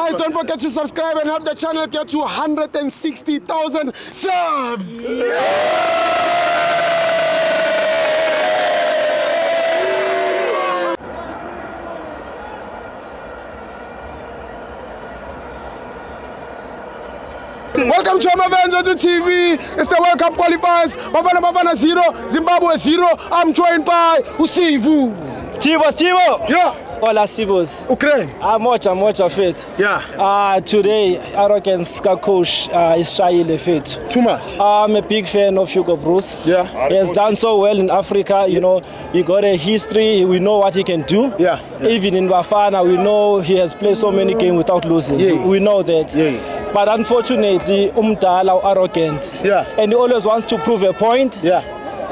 Guys, don't forget to subscribe and help the channel get to 160,000 subs. Welcome to Amavenzo TV. It's the World Cup qualifiers. Bafana 0, Zimbabwe 0. I'm joined by Usivu. Stivo. Yeah. Hola, Stivos. Ukraine. Mocha fit. Yeah. Today, arrogance ka coach is Shayile fit. Too much. I'm a big fan of Hugo Bruce. Yeah. He has done so well in Africa. You know, he got a history. We know what he can do. Yeah. Even in Bafana, we know he has played so many games without losing. Yes. We know that. Yes. But unfortunately, Umdala arrogant. Yeah. And he always wants to prove a point. Yeah.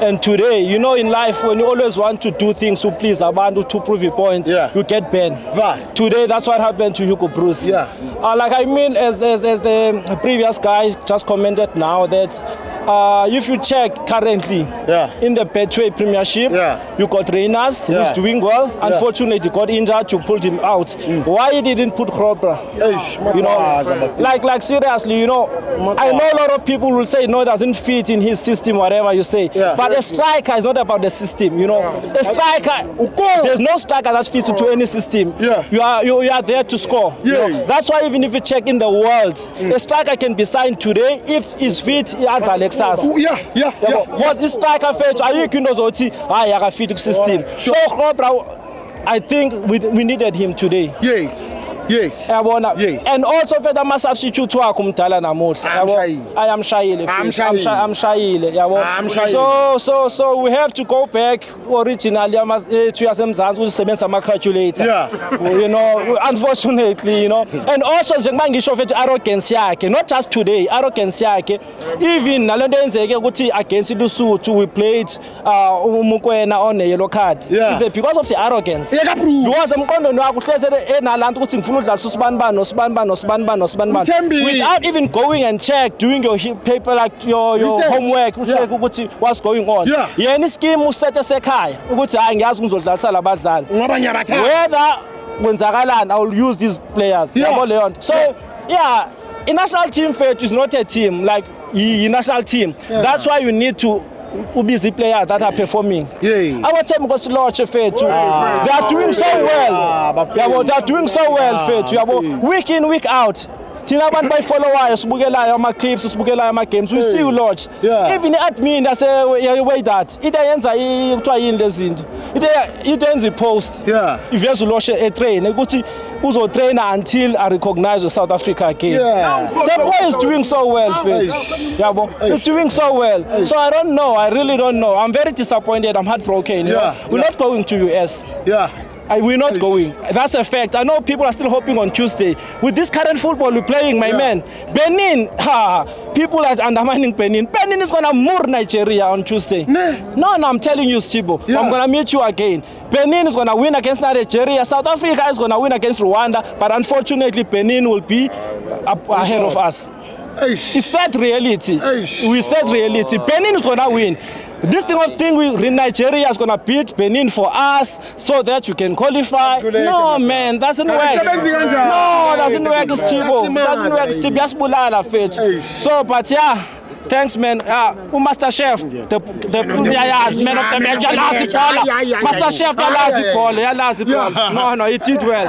And today, you know, in life, when you always want to do things to please Abantu to prove your point, yeah, you get banned. Right. Today, that's what happened to Hugo Bruce. Yeah. Like I mean, as the previous guy just commented now that if you check currently in the Betway Premiership, you got Reyners who's doing well. Unfortunately, got injured. You pulled him out. Why he didn't put Chrobra? You know, like seriously, you know, I know a lot of people will say no, it doesn't fit in his system, whatever you say. But a striker is not about the system, you know. A striker, there's no striker that fits into any system. You are there to score. You know? That's why even if you check in the world, a striker can be signed today if he's fit as Alexas. Was his striker fit? Are you fit system? So I think we needed him today. Yes. Yes. And also for the substitute to Akumtala Namush. I am Shayile. I'm Shayile. So we have to go back originally to Yasemzan's calculator. You know, unfortunately, you know. And also the arrogance yake, not just today, arrogance yake. Even against Lesotho we played Mukwena on a yellow card. It's because of the arrogance. Because without even going and check, doing your paper, like your homework, check what's going on. Any scheme will set us a kai. Whether I will use these players. So a national team fit is not a team like a national team. That's why you need to busy players that are performing. Our team goes to launch a fair too. They are doing so well. They are doing so well, fair too. Week in, week out. Tinaban by followers, Bugela, my clips, Bugela, my games. We see you launch. Even admin, I say, wait that. It ends a try in the sind. It ends the post. If you have to launch a train, a good who's a trainer until I recognize the South Africa again. The boy is doing so well, Faith. He's doing so well. So I don't know. I really don't know. I'm very disappointed. I'm heartbroken. We're not going to US. We're not going. That's a fact. I know people are still hoping on Tuesday. With this current football we're playing, my man, Benin, people are undermining Benin. Benin is going to moor Nigeria on Tuesday. No, I'm telling you, Stibo. I'm going to meet you again. Benin is going to win against Nigeria. South Africa is going to win against Rwanda. But unfortunately, Benin will be ahead of us. It's that reality. We said reality. Benin is going to win. This thing with Nigeria is going to beat Benin for us so that you can qualify. No, man, doesn't work. No, doesn't work. It's Chibo. Doesn't work. It's Chibo. So, but yeah. Thanks, man. Master Chef, the man of the match, Master Chef, no, he did well.